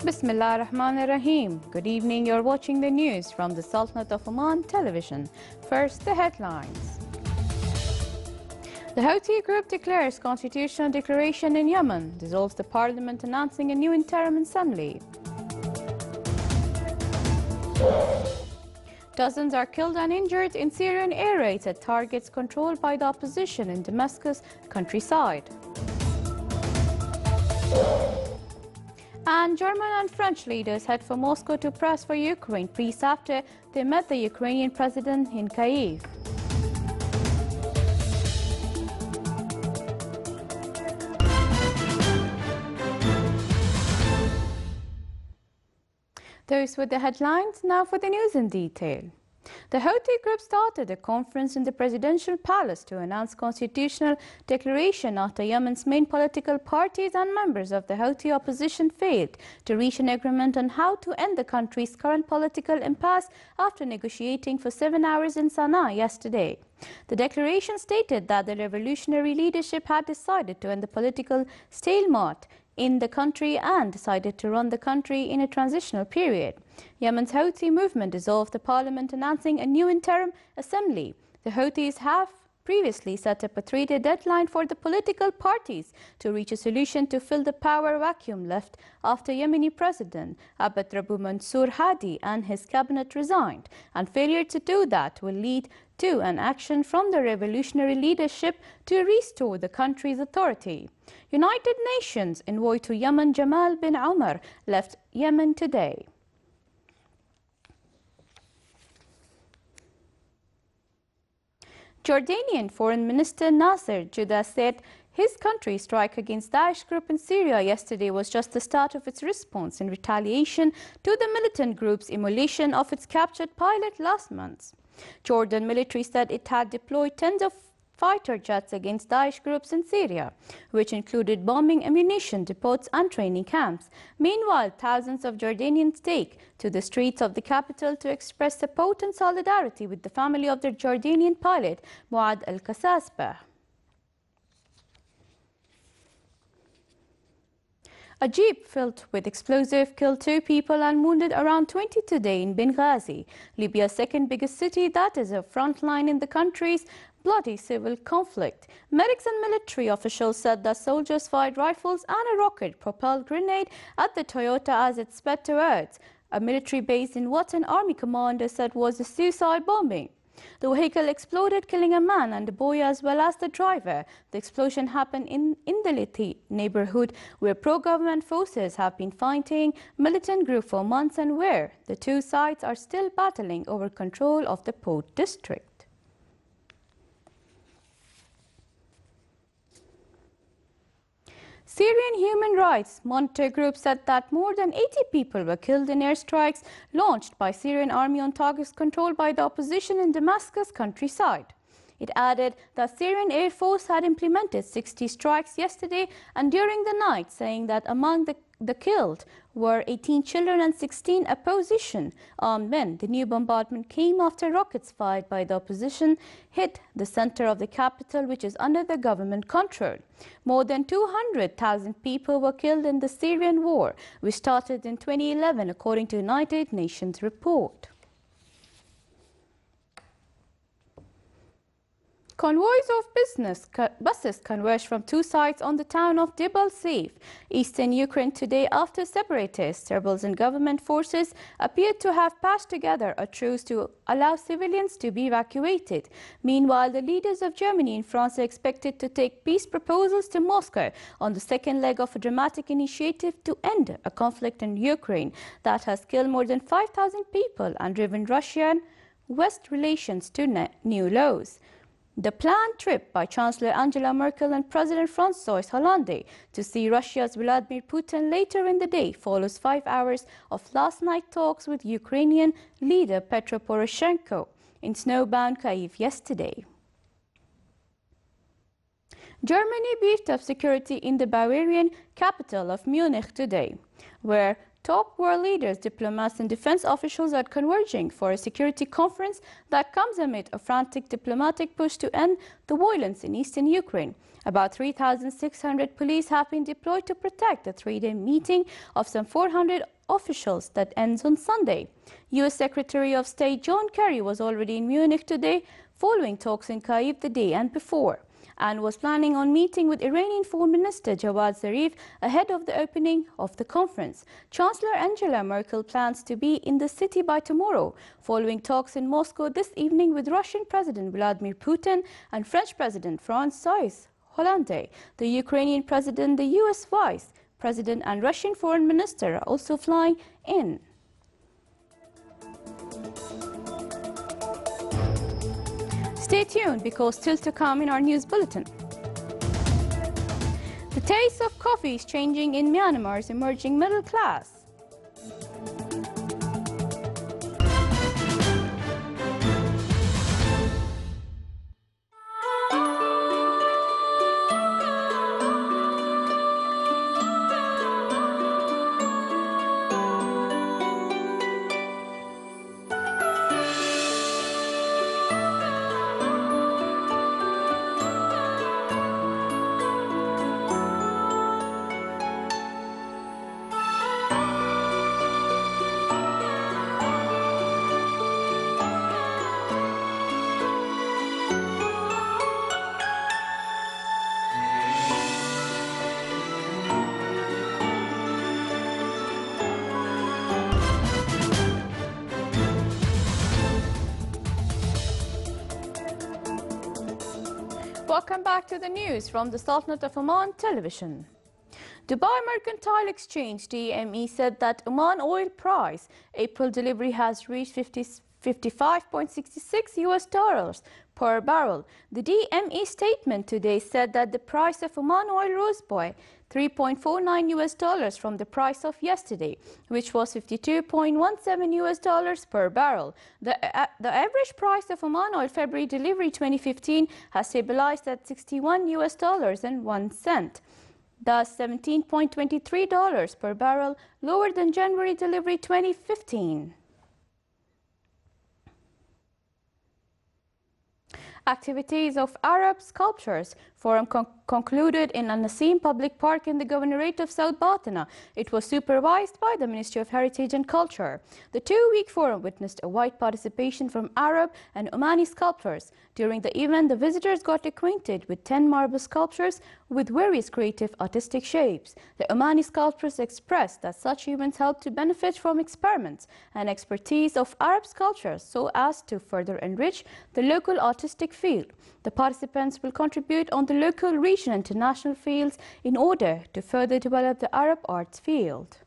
Bismillah ar-Rahman ar-Rahim. Good evening, you're watching the news from the Sultanate of Oman television. First, the headlines. The Houthi group declares constitutional declaration in Yemen, dissolves the parliament announcing a new interim assembly. Dozens are killed and injured in Syrian air raids at targets controlled by the opposition in Damascus countryside. And German and French leaders head for Moscow to press for Ukraine peace after they met the Ukrainian president in Kyiv. Those were the headlines. Now for the news in detail. The Houthi group started a conference in the presidential palace to announce constitutional declaration after Yemen's main political parties and members of the Houthi opposition failed to reach an agreement on how to end the country's current political impasse after negotiating for 7 hours in Sana'a yesterday. The declaration stated that the revolutionary leadership had decided to end the political stalemate in the country and decided to run the country in a transitional period. Yemen's Houthi movement dissolved the parliament, announcing a new interim assembly. The Houthis have previously set up a 3-day deadline for the political parties to reach a solution to fill the power vacuum left after Yemeni President Abd Rabbu Mansour Hadi and his cabinet resigned, and failure to do that will lead to an action from the revolutionary leadership to restore the country's authority. United Nations envoy to Yemen Jamal bin Omar left Yemen today. Jordanian Foreign Minister Nasser Judah said his country's strike against Daesh group in Syria yesterday was just the start of its response in retaliation to the militant group's immolation of its captured pilot last month. Jordan military said it had deployed tens of fighter jets against Daesh groups in Syria, which included bombing ammunition depots and training camps. Meanwhile, thousands of Jordanians take to the streets of the capital to express support and solidarity with the family of their Jordanian pilot, Muad al-Kasasbah. A jeep filled with explosives killed 2 people and wounded around 20 today in Benghazi, Libya's second biggest city that is a front line in the country's bloody civil conflict. Medics and military officials said that soldiers fired rifles and a rocket-propelled grenade at the Toyota as it sped towards a military base in what an army commander said was a suicide bombing. The vehicle exploded, killing a man and a boy as well as the driver. The explosion happened in the Liti neighborhood where pro-government forces have been fighting militant group for months and where the two sides are still battling over control of the port district. Syrian human rights monitor group said that more than 80 people were killed in airstrikes launched by Syrian army on targets controlled by the opposition in Damascus countryside. It added that Syrian Air Force had implemented 60 strikes yesterday and during the night, saying that among the killed were 18 children and 16 opposition armed men. The new bombardment came after rockets fired by the opposition hit the center of the capital, which is under the government control. More than 200,000 people were killed in the Syrian war, which started in 2011, according to United Nations report. Convoys of buses converged from 2 sides on the town of Debil Saif, eastern Ukraine today after separatists, rebels and government forces appeared to have patched together a truce to allow civilians to be evacuated. Meanwhile, the leaders of Germany and France are expected to take peace proposals to Moscow on the second leg of a dramatic initiative to end a conflict in Ukraine that has killed more than 5,000 people and driven Russian-West relations to new lows. The planned trip by Chancellor Angela Merkel and President François Hollande to see Russia's Vladimir Putin later in the day follows 5 hours of last night talks with Ukrainian leader Petro Poroshenko in snowbound Kyiv yesterday. Germany beefed up security in the Bavarian capital of Munich today, where top world leaders, diplomats and defense officials are converging for a security conference that comes amid a frantic diplomatic push to end the violence in eastern Ukraine. About 3,600 police have been deployed to protect the three-day meeting of some 400 officials that ends on Sunday. U.S. Secretary of State John Kerry was already in Munich today following talks in Kyiv the day and before, and was planning on meeting with Iranian Foreign Minister Javad Zarif ahead of the opening of the conference. Chancellor Angela Merkel plans to be in the city by tomorrow, following talks in Moscow this evening with Russian President Vladimir Putin and French President François Hollande. The Ukrainian President, the U.S. Vice President and Russian Foreign Minister are also flying in. Stay tuned because still to come in our news bulletin. The taste of coffee is changing in Myanmar's emerging middle class. Welcome back to the news from the Sultanate of Oman television. Dubai Mercantile Exchange DME said that Oman oil price April delivery has reached 55.66 US dollars per barrel. The DME statement today said that the price of Oman oil rose by 3.49 US dollars from the price of yesterday, which was 52.17 US dollars per barrel. The average price of Oman oil February delivery 2015 has stabilized at 61 US dollars and 1 cent. Thus $17.23 per barrel, lower than January delivery 2015. Activities of Arab Sculptures Forum concluded in Al Nasim Public Park in the Governorate of South Batna. It was supervised by the Ministry of Heritage and Culture. The two-week forum witnessed a wide participation from Arab and Omani sculptors. During the event, the visitors got acquainted with 10 marble sculptures with various creative artistic shapes. The Omani sculptors expressed that such events help to benefit from experiments and expertise of Arab sculptures so as to further enrich the local artistic field. The participants will contribute on the local, regional, and international fields in order to further develop the Arab arts field.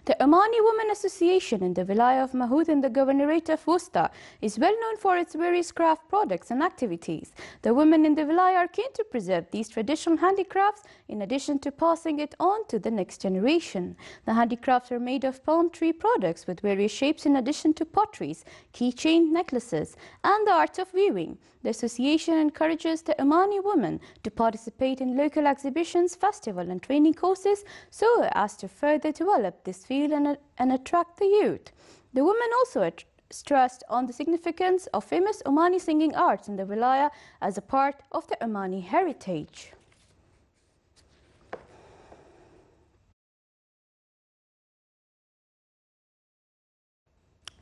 The Omani Women Association in the Vilayah of Mahud in the Governorate of Wusta is well known for its various craft products and activities. The women in the Vilayah are keen to preserve these traditional handicrafts in addition to passing it on to the next generation. The handicrafts are made of palm tree products with various shapes in addition to potteries, keychain, necklaces, and the art of weaving. The association encourages the Omani women to participate in local exhibitions, festival and training courses so as to further develop this field and attract the youth. The women also stressed on the significance of famous Omani singing arts in the Vilayah as a part of the Omani heritage.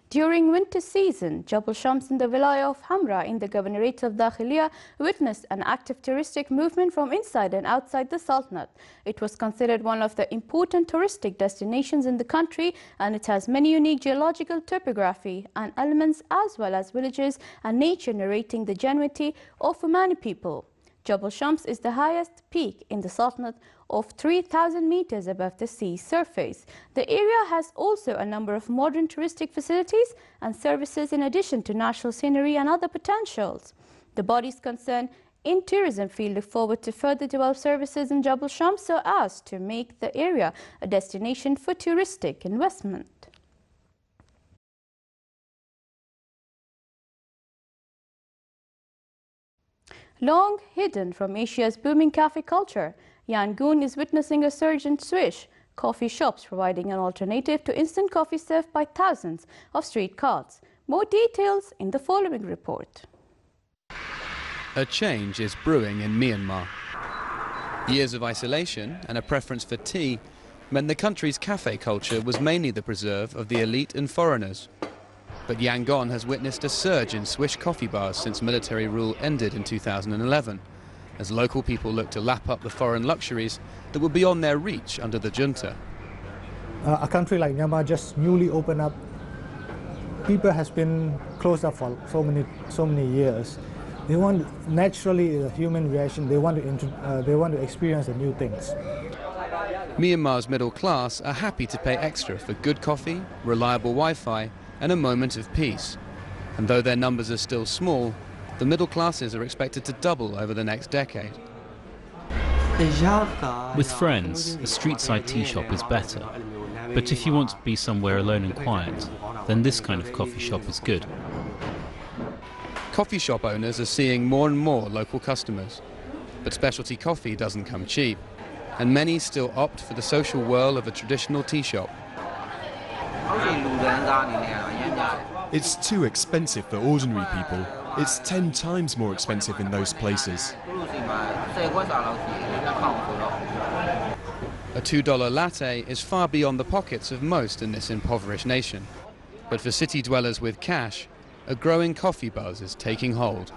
During winter season, Jabo Shams in the Vilayah of Hamra in the Governorate of Dakhiliya witnessed an active touristic movement from inside and outside the Sultanate. It was considered one of the important touristic destinations in the country, and it has many unique geological topography and elements as well as villages and nature narrating the genuinity of Omani people. Jabo Shams is the highest peak in the Sultanate of 3,000 meters above the sea surface. The area has also a number of modern touristic facilities and services in addition to natural scenery and other potentials. The bodies concerned in tourism field look forward to further develop services in Jabo Shams so as to make the area a destination for touristic investment. Long hidden from Asia's booming cafe culture, Yangon is witnessing a surge in swish coffee shops, providing an alternative to instant coffee served by thousands of street carts. More details in the following report. A change is brewing in Myanmar. Years of isolation and a preference for tea meant the country's cafe culture was mainly the preserve of the elite and foreigners. But Yangon has witnessed a surge in swish coffee bars since military rule ended in 2011, as local people look to lap up the foreign luxuries that were beyond their reach under the junta. A country like Myanmar just newly opened up. People has been closed up for so many years. They want, naturally, a human reaction. They want to experience the new things. Myanmar's middle class are happy to pay extra for good coffee, reliable Wi-Fi, and a moment of peace. And though their numbers are still small, the middle classes are expected to double over the next decade. With friends, a street-side tea shop is better. But if you want to be somewhere alone and quiet, then this kind of coffee shop is good. Coffee shop owners are seeing more and more local customers. But specialty coffee doesn't come cheap, and many still opt for the social whirl of a traditional tea shop. It's too expensive for ordinary people. It's 10 times more expensive in those places. A $2 latte is far beyond the pockets of most in this impoverished nation. But for city dwellers with cash, a growing coffee buzz is taking hold.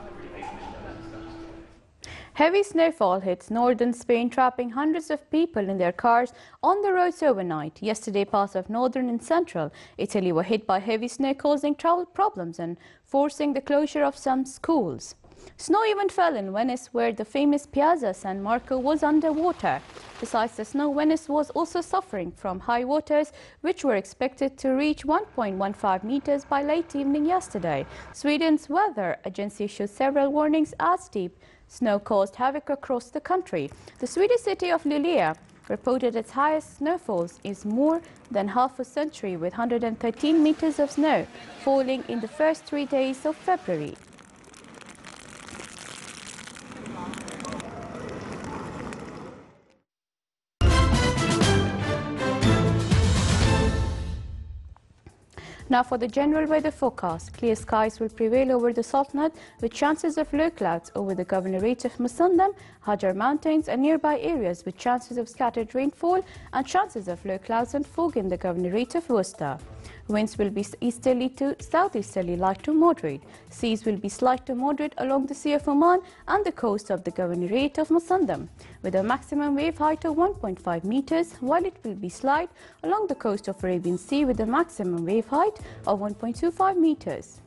Heavy snowfall hits northern Spain, trapping hundreds of people in their cars on the roads overnight. Yesterday, parts of northern and central Italy were hit by heavy snow, causing travel problems and forcing the closure of some schools. Snow even fell in Venice, where the famous Piazza San Marco was underwater. Besides the snow, Venice was also suffering from high waters, which were expected to reach 1.15 meters by late evening yesterday. Sweden's weather agency issued several warnings as deep snow caused havoc across the country. The Swedish city of Luleå reported its highest snowfalls is more than half a century, with 113 meters of snow falling in the first 3 days of February. Now for the general weather forecast. Clear skies will prevail over the Sultanate, with chances of low clouds over the governorate of Musandam, Hajar Mountains and nearby areas, with chances of scattered rainfall and chances of low clouds and fog in the governorate of Worcester. Winds will be easterly to southeasterly, light to moderate. Seas will be slight to moderate along the Sea of Oman and the coast of the governorate of Musandam, with a maximum wave height of 1.5 meters, while it will be slight along the coast of Arabian Sea with a maximum wave height of 1.25 meters.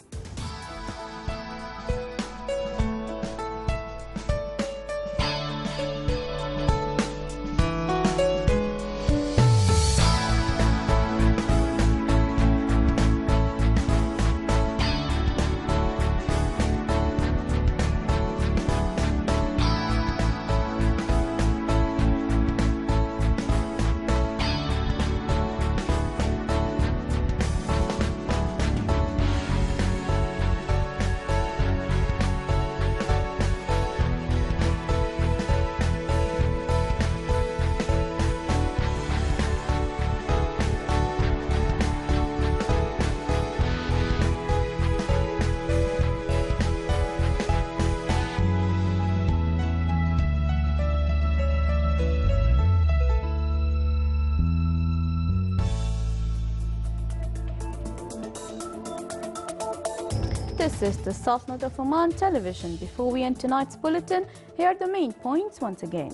This is the Sultanate of Oman television. Before we end tonight's bulletin, here are the main points once again.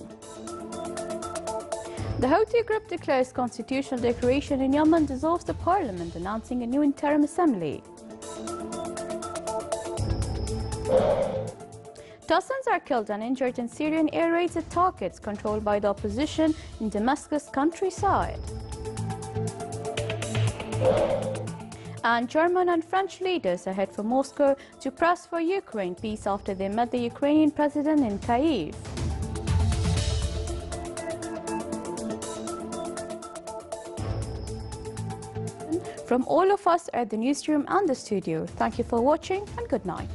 The Houthi group declares constitutional declaration in Yemen, dissolves the parliament, announcing a new interim assembly. Dozens are killed and injured in Syrian air raids at targets controlled by the opposition in Damascus countryside. And German and French leaders are head for Moscow to press for Ukraine peace after they met the Ukrainian president in Kyiv. From all of us at the newsroom and the studio, thank you for watching and good night.